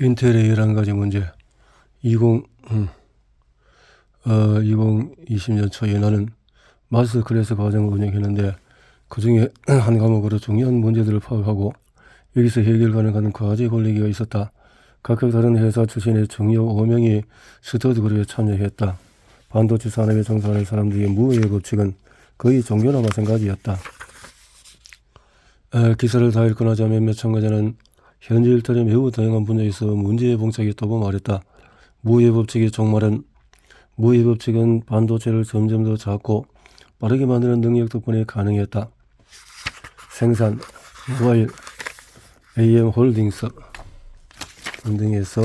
인텔의 11가지 문제. 2020년 초에 나는 마스터 클래스 과정을 운영했는데 그 중에 한 과목으로 중요한 문제들을 파악하고 여기서 해결 가능한 과제 걸리기가 있었다. 각각 다른 회사 출신의 중요 5명이 스터디 그룹에 참여했다. 반도체 산업에 종사하는 사람들의 무의 법칙은 거의 종교나 마찬가지였다. 기사를 다 읽고 나자 몇몇 참가자는 현재 일탈에 매우 다양한 분야에서 문제에 봉착했다고 말했다. 무의 법칙의 종말은 무의 법칙은 반도체를 점점 더 작고 빠르게 만드는 능력 덕분에 가능했다. 생산, 모바일, AM홀딩스 등등에서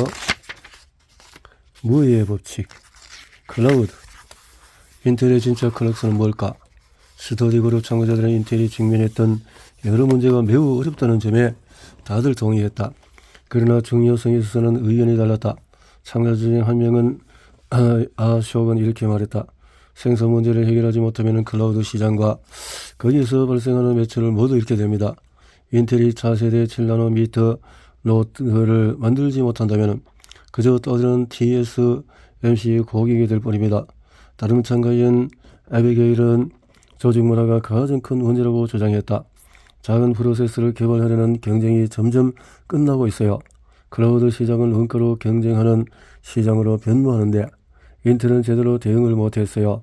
무의 법칙, 클라우드, 인텔의 진짜 클럭스는 뭘까? 스터디 그룹 참가자들은 인텔이 직면했던 여러 문제가 매우 어렵다는 점에 다들 동의했다. 그러나 중요성에 있어서는 의견이 달랐다. 참가자 중 한 명은 아쇼는 이렇게 말했다. 생산 문제를 해결하지 못하면 클라우드 시장과 거기에서 발생하는 매출을 모두 잃게 됩니다. 인텔이 차세대 7나노미터 노트를 만들지 못한다면 그저 떠드는 TSMC 고객이 될 뿐입니다. 다른 참가인 에비게일은 조직 문화가 가장 큰 문제라고 주장했다. 작은 프로세스를 개발하려는 경쟁이 점점 끝나고 있어요. 클라우드 시장은 원가로 경쟁하는 시장으로 변모하는데 인텔은 제대로 대응을 못했어요.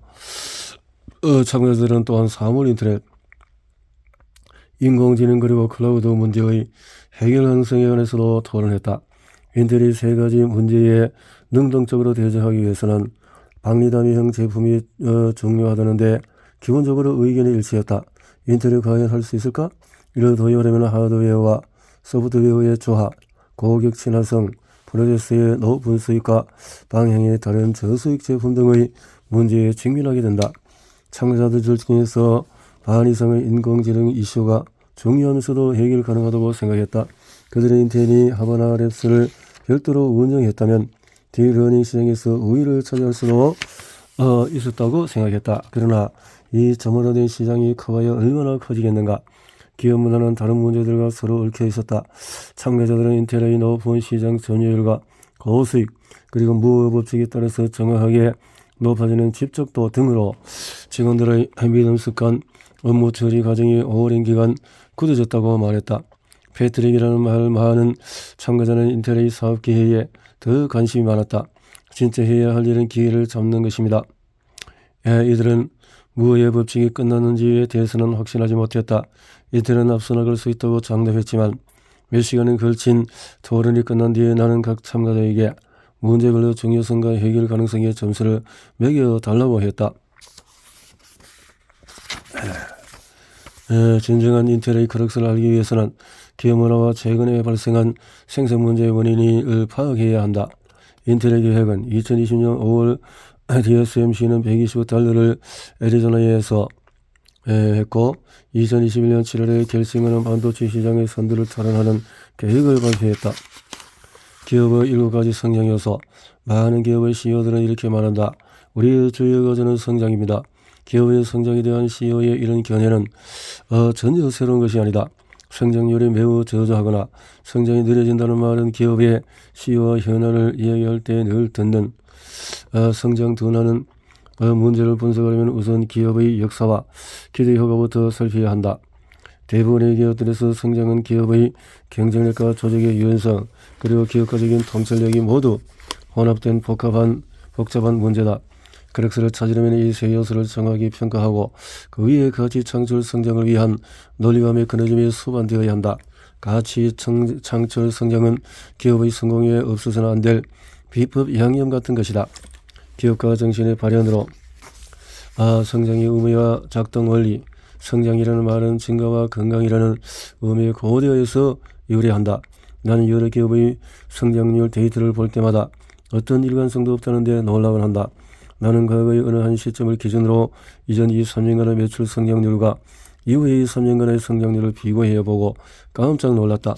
참가자들은 또한 사물 인터넷, 인공지능 그리고 클라우드 문제의 해결 가능성에 관해서도 토론했다. 인텔이 세 가지 문제에 능동적으로 대처하기 위해서는 박리담이형 제품이 중요하다는데 기본적으로 의견이 일치했다. 인텔이 과연 할 수 있을까? 이를 도입하려면 하드웨어와 소프트웨어의 조합, 고객 친화성, 프로세스의 높은 수익과 방향에 다른 저수익 제품 등의 문제에 직면하게 된다. 참가자들 중에서 반 이상의 인공지능 이슈가 중요하면서도 해결 가능하다고 생각했다. 그들은 인텔이 하바나 랩스를 별도로 운영했다면 딥러닝 시장에서 우위를 차지할 수도 있었다고 생각했다. 그러나 이 점원화된 시장이 커봐야 얼마나 커지겠는가. 기업 문화는 다른 문제들과 서로 얽혀 있었다. 참가자들은 인텔의 높은 시장 점유율과 고수익 그리고 무법칙에 따라서 정확하게 높아지는 집적도 등으로 직원들의 믿음습관, 업무 처리 과정이 오랜 기간 굳어졌다고 말했다. 패트릭이라는 말 많은 참가자는 인텔의 사업 기회에 더 관심이 많았다. 진짜 해야 할 일은 기회를 잡는 것입니다. 이들은 무의 법칙이 끝났는지에 대해서는 확신하지 못했다. 인텔은 앞서 나갈 수 있다고 장담했지만 몇 시간에 걸친 토론이 끝난 뒤에 나는 각 참가자에게 문제별로 중요성과 해결 가능성의 점수를 매겨달라고 했다. 진정한 인텔의 클럭스를 알기 위해서는 기업 문화와 최근에 발생한 생산 문제의 원인을 파악해야 한다. 인텔의 계획은 2020년 5월 TSMC는 $125를 애리조나에서 했고 2021년 7월에 갤싱은 반도체 시장의 선두를 탈환하는 계획을 발표했다. 기업의 7가지 성장 요소. 많은 기업의 CEO들은 이렇게 말한다. 우리의 주요 과제는 성장입니다. 기업의 성장에 대한 CEO의 이런 견해는 전혀 새로운 것이 아니다. 성장률이 매우 저조하거나 성장이 느려진다는 말은 기업의 CEO와 현안을 이야기할 때 늘 듣는 성장 둔화는 문제를 분석하려면 우선 기업의 역사와 기대 효과부터 살펴야 한다. 대부분의 기업들에서 성장은 기업의 경쟁력과 조직의 유연성 그리고 기업가적인 통찰력이 모두 혼합된 복잡한 문제다. 클럭스를 찾으려면 이 세 요소를 정확히 평가하고 그 위에 가치 창출 성장을 위한 논리와 메커니즘이 수반되어야 한다. 가치 창출 성장은 기업의 성공에 없어서는 안 될 비법 양념 같은 것이다. 기업가 정신의 발현으로 성장의 의미와 작동 원리. 성장이라는 말은 증가와 건강이라는 의미의 고대어에서 유래한다. 나는 여러 기업의 성장률 데이터를 볼 때마다 어떤 일관성도 없다는데 놀라곤 한다. 나는 과거의 어느 한 시점을 기준으로 이전 23년간의 매출 성장률과 이후의 3년간의 성장률을 비교해보고 깜짝 놀랐다.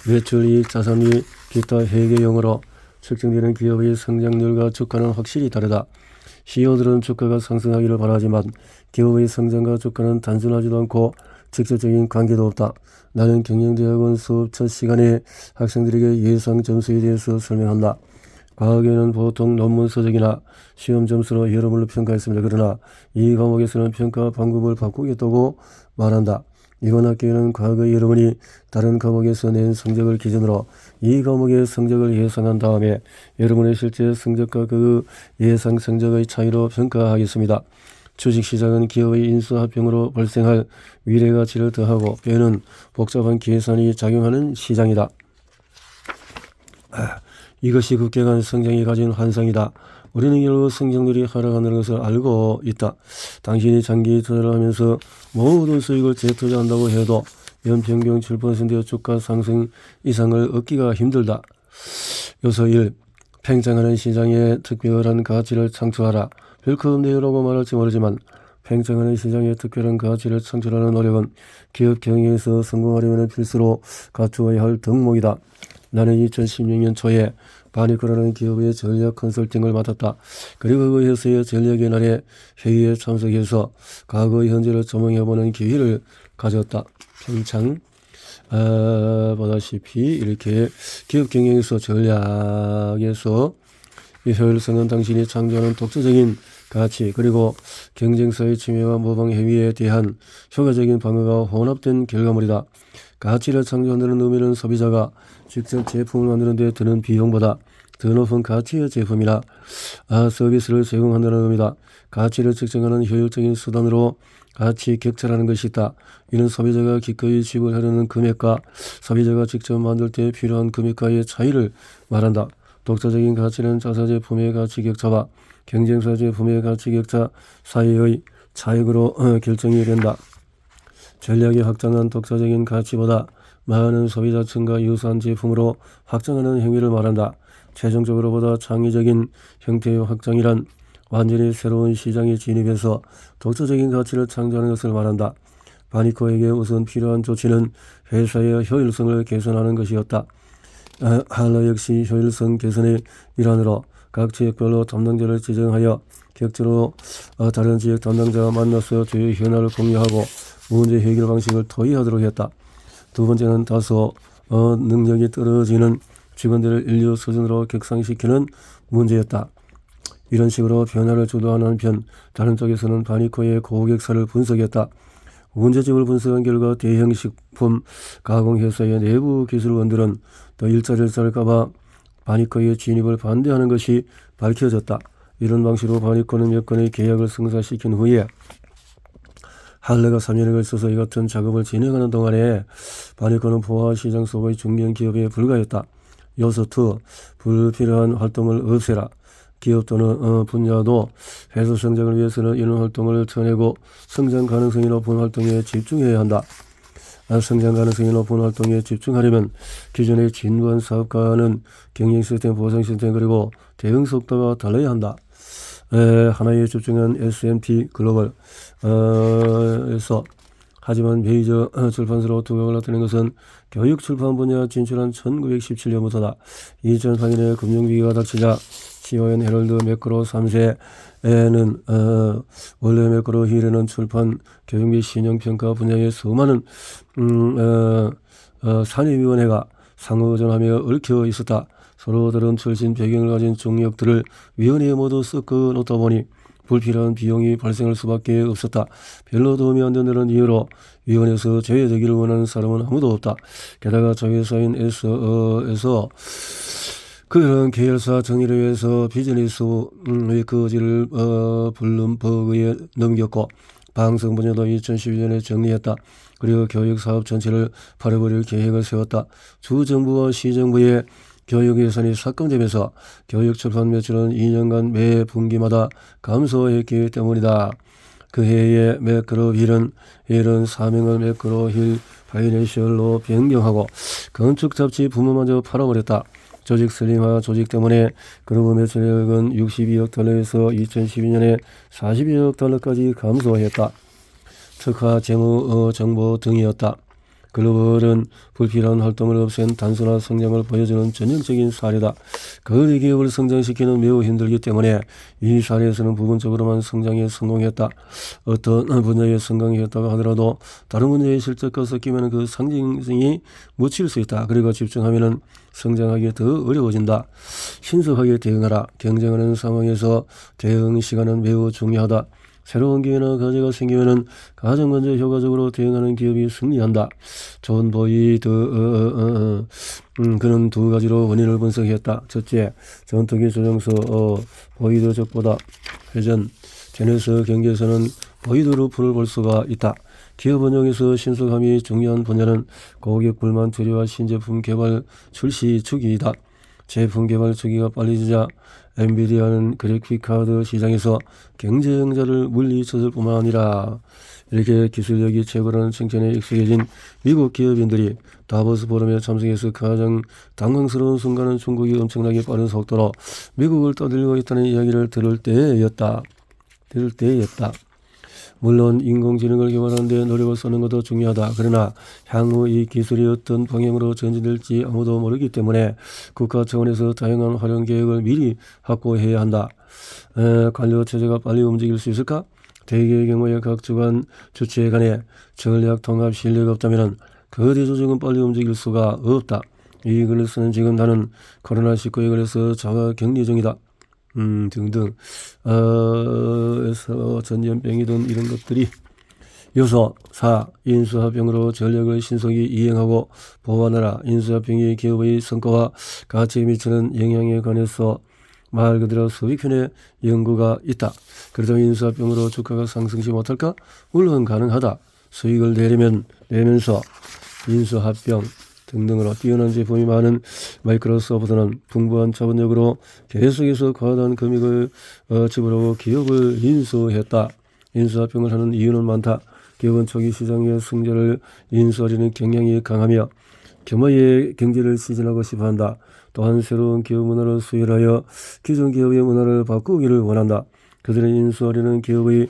매출, 이익, 자산이 기타 회계용으로 측정되는 기업의 성장률과 주가는 확실히 다르다. CEO들은 주가가 상승하기를 바라지만 기업의 성장과 주가는 단순하지도 않고 직접적인 관계도 없다. 나는 경영대학원 수업 첫 시간에 학생들에게 예상 점수에 대해서 설명한다. 과학에는 보통 논문 서적이나 시험 점수로 여러모로 평가했습니다. 그러나 이 과목에서는 평가 방법을 바꾸겠다고 말한다. 이번 학기에는 과거 여러분이 다른 과목에서 낸 성적을 기준으로 이 과목의 성적을 예상한 다음에 여러분의 실제 성적과 그 예상 성적의 차이로 평가하겠습니다. 주식시장은 기업의 인수합병으로 발생할 미래가치를 더하고 빼는 복잡한 계산이 작용하는 시장이다. 이것이 급격한 성장이 가진 환상이다. 우리는 결국 성장률이 하락하는 것을 알고 있다. 당신이 장기 투자를 하면서 모든 수익을 재투자한다고 해도 연평균 7%의 주가 상승 이상을 얻기가 힘들다. 요소 1. 팽창하는 시장에 특별한 가치를 창출하라. 별거 없네요라고 말할지 모르지만 팽창하는 시장에 특별한 가치를 창출하는 노력은 기업 경영에서 성공하려면 필수로 갖추어야 할 덕목이다. 나는 2016년 초에 바니코라는 기업의 전략 컨설팅을 맡았다. 그리고 그 회사의 전략의 날에 회의에 참석해서 과거 현재를 조명해보는 기회를 가졌다. 평창 보다시피 이렇게 기업 경영에서 전략에서 이 효율성은 당신이 창조하는 독자적인 가치 그리고 경쟁사의 침해와 모방 행위에 대한 효과적인 방어가 혼합된 결과물이다. 가치를 창조한다는 의미는 소비자가 직접 제품을 만드는 데 드는 비용보다 더 높은 가치의 제품이나 서비스를 제공한다는 의미다. 가치를 측정하는 효율적인 수단으로 가치 격차라는 것이 있다. 이는 소비자가 기꺼이 지불하려는 금액과 소비자가 직접 만들 때 필요한 금액과의 차이를 말한다. 독자적인 가치는 자사 제품의 가치 격차와 경쟁사 제품의 가치 격차 사이의 차익으로 결정이 된다. 전략이 확장한 독자적인 가치보다 많은 소비자층과 유사한 제품으로 확장하는 행위를 말한다. 최종적으로 보다 창의적인 형태의 확장이란 완전히 새로운 시장에 진입해서 독자적인 가치를 창조하는 것을 말한다. 바니코에게 우선 필요한 조치는 회사의 효율성을 개선하는 것이었다. 할러 역시 효율성 개선의 일환으로 각 지역별로 담당자를 지정하여 격주로 다른 지역 담당자와 만나서 주요 현안을 공유하고 문제 해결 방식을 토의하도록 했다. 두 번째는 다소 능력이 떨어지는 직원들을 인류 수준으로 격상시키는 문제였다. 이런 식으로 변화를 주도하는 한편 다른 쪽에서는 바니코의 고객사를 분석했다. 문제집을 분석한 결과 대형 식품 가공회사의 내부 기술원들은 더 일자리를 살까봐 바니코의 진입을 반대하는 것이 밝혀졌다. 이런 방식으로 바니코는 몇 건의 계약을 성사시킨 후에 할러가 3년에 걸쳐서 이 같은 작업을 진행하는 동안에 바니코는 포화 시장 속의 중견 기업에 불과했다. 요소 2. 불필요한 활동을 없애라. 기업 또는 분야도 회사 성장을 위해서는 이런 활동을 쳐내고 성장 가능성이 높은 활동에 집중해야 한다. 성장 가능성이 높은 활동에 집중하려면 기존의 진부한 사업과는 경영 시스템, 보상 시스템 그리고 대응 속도가 달라야 한다. 하나에 집중한 S&P 글로벌 에서 하지만 메이저 출판사로 두각을 나타낸 것은 교육 출판 분야 진출한 1917년부터다. 2008년에 금융위기가 닥치자 CON 헤럴드 매크로 3세에는 원래 매크로 힐에는 출판 교육 및 신용평가 분야의 수많은 산입위원회가 상호전하며 얽혀 있었다. 서로 다른 출신 배경을 가진 중역들을 위원회에 모두 섞어 놓다 보니 불필요한 비용이 발생할 수밖에 없었다. 별로 도움이 안 된다는 이유로 위원회에서 제외되기를 원하는 사람은 아무도 없다. 게다가 자회사인 S에서 그런 계열사 정리를 위해서 비즈니스의 거지를 블룸버그에 넘겼고 방송 분야도 2012년에 정리했다. 그리고 교육사업 전체를 팔아버릴 계획을 세웠다. 주정부와 시정부의 교육 예산이 삭감되면서 교육 출판 매출은 2년간 매 분기마다 감소했기 때문이다. 그 해에 매크로 힐은 사명을 매크로 힐 파이낸셜로 변경하고 건축 잡지 부문마저 팔아버렸다. 조직 슬림화 조직 때문에 그룹 매출액은 62억 달러에서 2012년에 42억 달러까지 감소했다. 특화 재무 정보 등이었다. 글로벌은 불필요한 활동을 없앤 단순한 성장을 보여주는 전형적인 사례다. 거대 기업을 성장시키는 매우 힘들기 때문에 이 사례에서는 부분적으로만 성장에 성공했다. 어떤 분야에 성공했다고 하더라도 다른 분야의 실적과 섞이면 그 상징성이 묻힐 수 있다. 그리고 집중하면 성장하기 더 어려워진다. 신속하게 대응하라. 경쟁하는 상황에서 대응 시간은 매우 중요하다. 새로운 기회나 과제가 생기면은 가장 먼저 효과적으로 대응하는 기업이 승리한다. 존 보이드 그는 두 가지로 원인을 분석했다. 첫째, 전투기 조정서 보이드족보다 회전 제네스 경제에서는 보이드 루프를 볼 수가 있다. 기업 운영에서 신속함이 중요한 분야는 고객 불만 처리와 신제품 개발 출시 주기이다. 제품 개발 주기가 빨리지자 엔비디아는 그래픽카드 시장에서 경쟁자를 물리쳤을 뿐만 아니라 이렇게 기술력이 최고라는 칭찬에 익숙해진 미국 기업인들이 다보스 포럼에 참석해서 가장 당황스러운 순간은 중국이 엄청나게 빠른 속도로 미국을 떠들고 있다는 이야기를 들을 때였다. 물론 인공지능을 개발하는 데 노력을 쏟는 것도 중요하다. 그러나 향후 이 기술이 어떤 방향으로 전진될지 아무도 모르기 때문에 국가 차원에서 다양한 활용 계획을 미리 확보해야 한다. 관료 체제가 빨리 움직일 수 있을까? 대개의 경우에 각 주간 주체 간에 전략 통합 실력이 없다면 거대 조직은 빨리 움직일 수가 없다. 이 글을 쓰는 지금 나는 코로나19에 걸려서 자가 격리 중이다. 등등 에서 전염병이든 이런 것들이 요소 4. 인수합병으로 전략을 신속히 이행하고 보완하라. 인수합병이 기업의 성과와 가치에 미치는 영향에 관해서 말 그대로 수백 편의 연구가 있다. 그래도 인수합병으로 주가가 상승하지 못할까? 물론 가능하다. 수익을 내면서 인수합병 등등으로 뛰어난 제품이 많은 마이크로소프트는 풍부한 자본력으로 계속해서 과다한 금액을 지불하고 기업을 인수했다. 인수합병을 하는 이유는 많다. 기업은 초기 시장의 승자를 인수하려는 경향이 강하며 규모의 경제를 시즌하고 싶어한다. 또한 새로운 기업 문화를 수혈하여 기존 기업의 문화를 바꾸기를 원한다. 그들은 인수하려는 기업의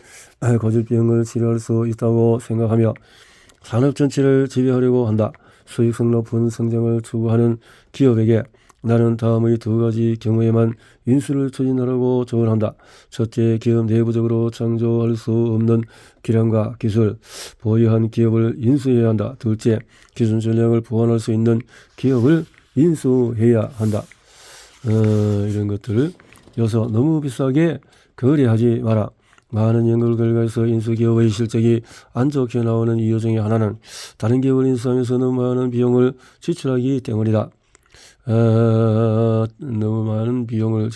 고질병을 치료할 수 있다고 생각하며 산업 전체를 지배하려고 한다. 수익성 높은 성장을 추구하는 기업에게 나는 다음의 두 가지 경우에만 인수를 추진하라고 조언한다. 첫째, 기업 내부적으로 창조할 수 없는 기량과 기술, 보유한 기업을 인수해야 한다. 둘째, 기존 전략을 보완할 수 있는 기업을 인수해야 한다. 이런 것들을 요소 너무 비싸게 거래하지 마라. 많은 연구 결과에서 인수기업의 실적이 안 좋게 나오는 이유 중에 하나는 다른 기업을 인수하면서 너무 많은 비용을 지출하기 때문이다. 너무 많은 비용을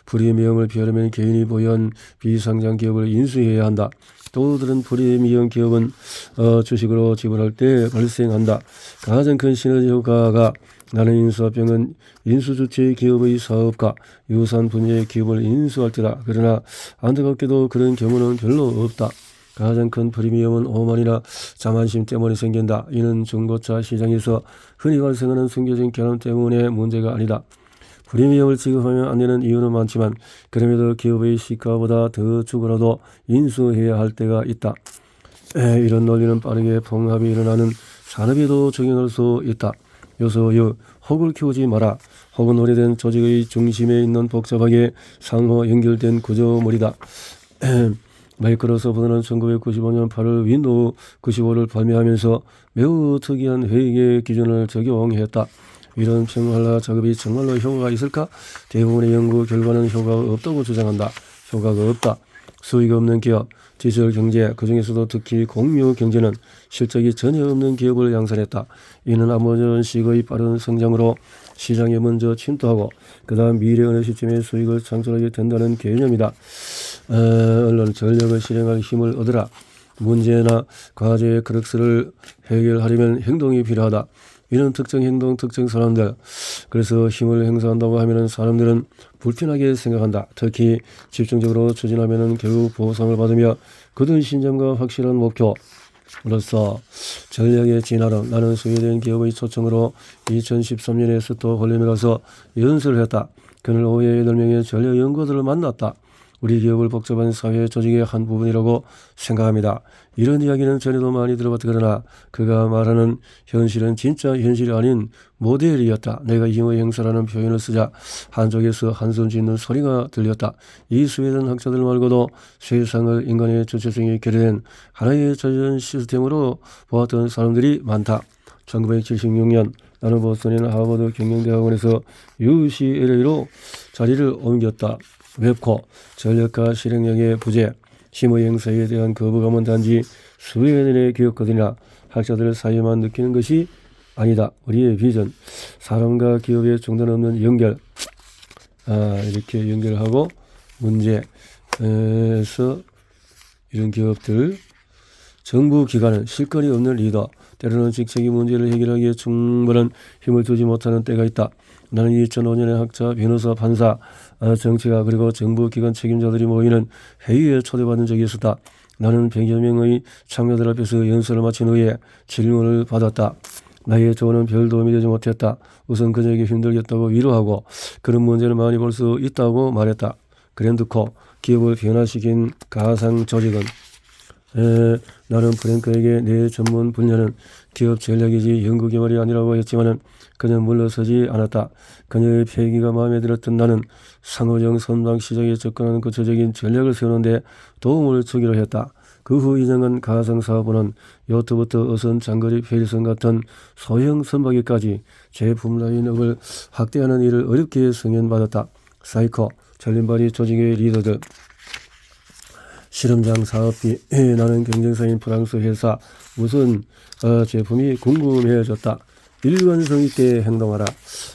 프리미엄을 피하려면 개인이 보유한 비상장 기업을 인수해야 한다. 또 다른 프리미엄 기업은 주식으로 지불할 때 발생한다. 가장 큰 시너지 효과가 나는 인수합병은 인수주체 기업의 사업과 유사한 분야의 기업을 인수할 때다. 그러나 안타깝게도 그런 경우는 별로 없다. 가장 큰 프리미엄은 오만이나 자만심 때문에 생긴다. 이는 중고차 시장에서 흔히 발생하는 숨겨진 결함 때문에 문제가 아니다. 프리미엄을 지급하면 안 되는 이유는 많지만 그럼에도 기업의 시가보다 더 주고라도 인수해야 할 때가 있다. 이런 논리는 빠르게 봉합이 일어나는 산업에도 적용할 수 있다. 요소 6. 혹을 키우지 마라. 혹은 오래된 조직의 중심에 있는 복잡하게 상호 연결된 구조물이다. 마이크로소프트는 1995년 8월 윈도우 95를 발매하면서 매우 특이한 회계 기준을 적용했다. 이런 평활화 작업이 정말로 효과가 있을까? 대부분의 연구 결과는 효과가 없다고 주장한다. 효과가 없다. 수익 없는 기업, 디지털 경제, 그중에서도 특히 공유 경제는 실적이 전혀 없는 기업을 양산했다. 이는 아마존식의 빠른 성장으로 시장에 먼저 침투하고 그 다음 미래 어느 시점에 수익을 창출하게 된다는 개념이다. 언론 전략을 실행할 힘을 얻으라. 문제나 과제의 크럭스를 해결하려면 행동이 필요하다. 이런 특정 행동, 특정 사람들. 그래서 힘을 행사한다고 하면 사람들은 불편하게 생각한다. 특히 집중적으로 추진하면 결국 보상을 받으며 굳은 신념과 확실한 목표로서 전략에 진화로 나는 스웨덴 기업의 초청으로 2013년에 스톡홀름에 가서 연설을 했다. 그날 오후에 8명의 전략 연구들을 만났다. 우리 기업을 복잡한 사회 조직의 한 부분이라고 생각합니다. 이런 이야기는 전에도 많이 들어봤다. 그러나 그가 말하는 현실은 진짜 현실이 아닌 모델이었다. 내가 힘의 행사라는 표현을 쓰자 한쪽에서 한숨 짓는 소리가 들렸다. 이 스웨덴 학자들 말고도 세상을 인간의 주체성이 결여된 하나의 자연 시스템으로 보았던 사람들이 많다. 1976년 나는 보스턴의 하버드 경영대학원에서 UCLA로 자리를 옮겼다. 웹코, 전력과 실행력의 부재, 힘의 행사에 대한 거부감은 단지 스웨덴의 기업거든요. 학자들 사이에만 느끼는 것이 아니다. 우리의 비전, 사람과 기업의 중단 없는 연결, 이렇게 연결하고 문제에서 이런 기업들, 정부 기관은 실권이 없는 리더, 때로는 직책이 문제를 해결하기에 충분한 힘을 주지 못하는 때가 있다. 나는 2005년에 학자, 변호사, 판사, 정치가 그리고 정부 기관 책임자들이 모이는 회의에 초대받은 적이 있었다. 나는 100여 명의 참가들 앞에서 연설을 마친 후에 질문을 받았다. 나의 조언은 별 도움이 되지 못했다. 우선 그녀에게 힘들겠다고 위로하고 그런 문제를 많이 볼 수 있다고 말했다. 그랜드코, 기업을 변화시킨 가상 조직은 나는 프랭크에게 내 전문 분야는 기업 전략이지 연구개발이 아니라고 했지만은 그는 물러서지 않았다. 그녀의 폐기가 마음에 들었던 나는 상호정 선박 시장에 접근하는 구체적인 전략을 세우는데 도움을 주기로 했다. 그 후 2년간 가상사업은 요트부터 어선 장거리 페리선 같은 소형 선박에까지 제품 라인업을 확대하는 일을 어렵게 승인받았다. 사이코, 전륜발이 조직의 리더들, 실험장 사업비, 나는 경쟁사인 프랑스 회사 무슨 제품이 궁금해졌다. 일관성 있게 행동하라.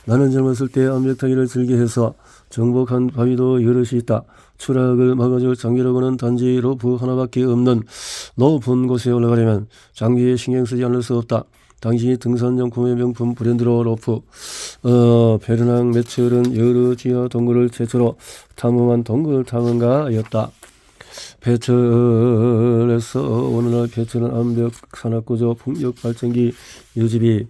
나는 젊었을 때 암벽타기를 즐겨해서 정복한 바위도 여럿이 있다. 추락을 막아줄 장비라고는 단지 로프 하나밖에 없는 높은 곳에 올라가려면 장비에 신경 쓰지 않을 수 없다. 당시 등산용품의 명품 브랜드로 로프, 베르낭 매철은 여러 지하 동굴을 최초로 탐험한 동굴 탐험가였다. 배철에서 오늘날 배철은 암벽 산악구조 풍력 발전기 유지비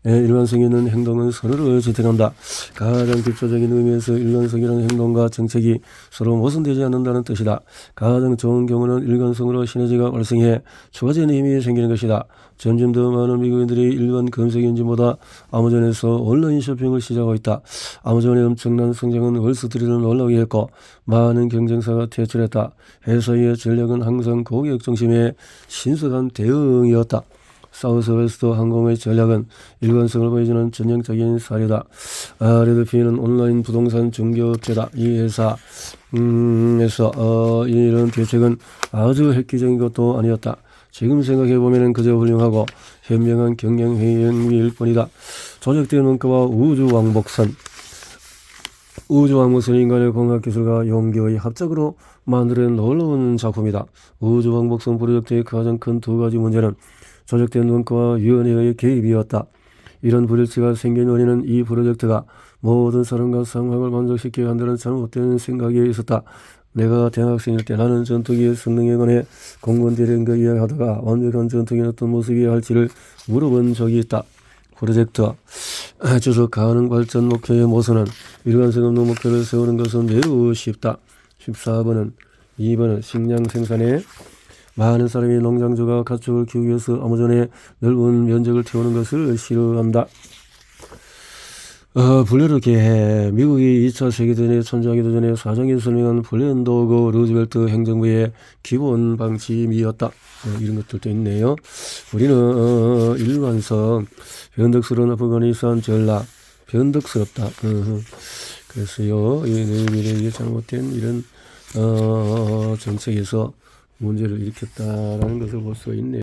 일관성 있는 행동은 서로를 지탱한다. 가장 기초적인 의미에서 일관성이라는 행동과 정책이 서로 모순되지 않는다는 뜻이다. 가장 좋은 경우는 일관성으로 시너지가 발생해 추가적인 힘이 생기는 것이다. 점점 더 많은 미국인들이 일반 검색 엔진보다 아마존에서 온라인 쇼핑을 시작하고 있다. 아마존의 엄청난 성장은 월스트리트를 놀라게 했고 많은 경쟁사가 퇴출했다. 회사의 전략은 항상 고객 중심의 신속한 대응이었다. 사우스웨스트 항공의 전략은 일관성을 보여주는 전형적인 사례다. 레드피는 온라인 부동산 중개업체다. 이 회사에서 이런 대책은 아주 획기적인 것도 아니었다. 지금 생각해보면 그저 훌륭하고 현명한 경영 행위일 뿐이다. 조직된 원가와 우주왕복선. 우주왕복선은 인간의 공학기술과 용기의 합작으로 만들어낸 놀라운 작품이다. 우주왕복선 프로젝트의 가장 큰 두 가지 문제는 조직된 원가와 위원회의 개입이었다. 이런 불일치가 생긴 원인은 이 프로젝트가 모든 사람과 상황을 만족시켜야 한다는 잘못된 생각에 있었다. 내가 대학생일 때 나는 전투기의 성능에 관해 공무원 대령과 이야기하다가 완벽한 전투기는 어떤 모습이어야 할지를 물어본 적이 있다. 프로젝트 주석 가능 발전 목표의 모순은 일관성 없는 목표를 세우는 것은 매우 쉽다. 2번은 식량 생산에 많은 사람이 농장주가 가축을 키우기 위해서 아마존의 넓은 면적을 태우는 것을 싫어한다. 분류를 개해 미국이 2차 세계대전에 참전하기도 전에 사정이 설명한 블랜도그 루즈벨트 행정부의 기본 방침이었다. 이런 것들도 있네요. 우리는 일관성, 변덕스러운 아프가니스탄 전략, 변덕스럽다. 그래서요, 이게 잘못된 이런 정책에서 문제를 일으켰다라는 것을 볼 수 있네요.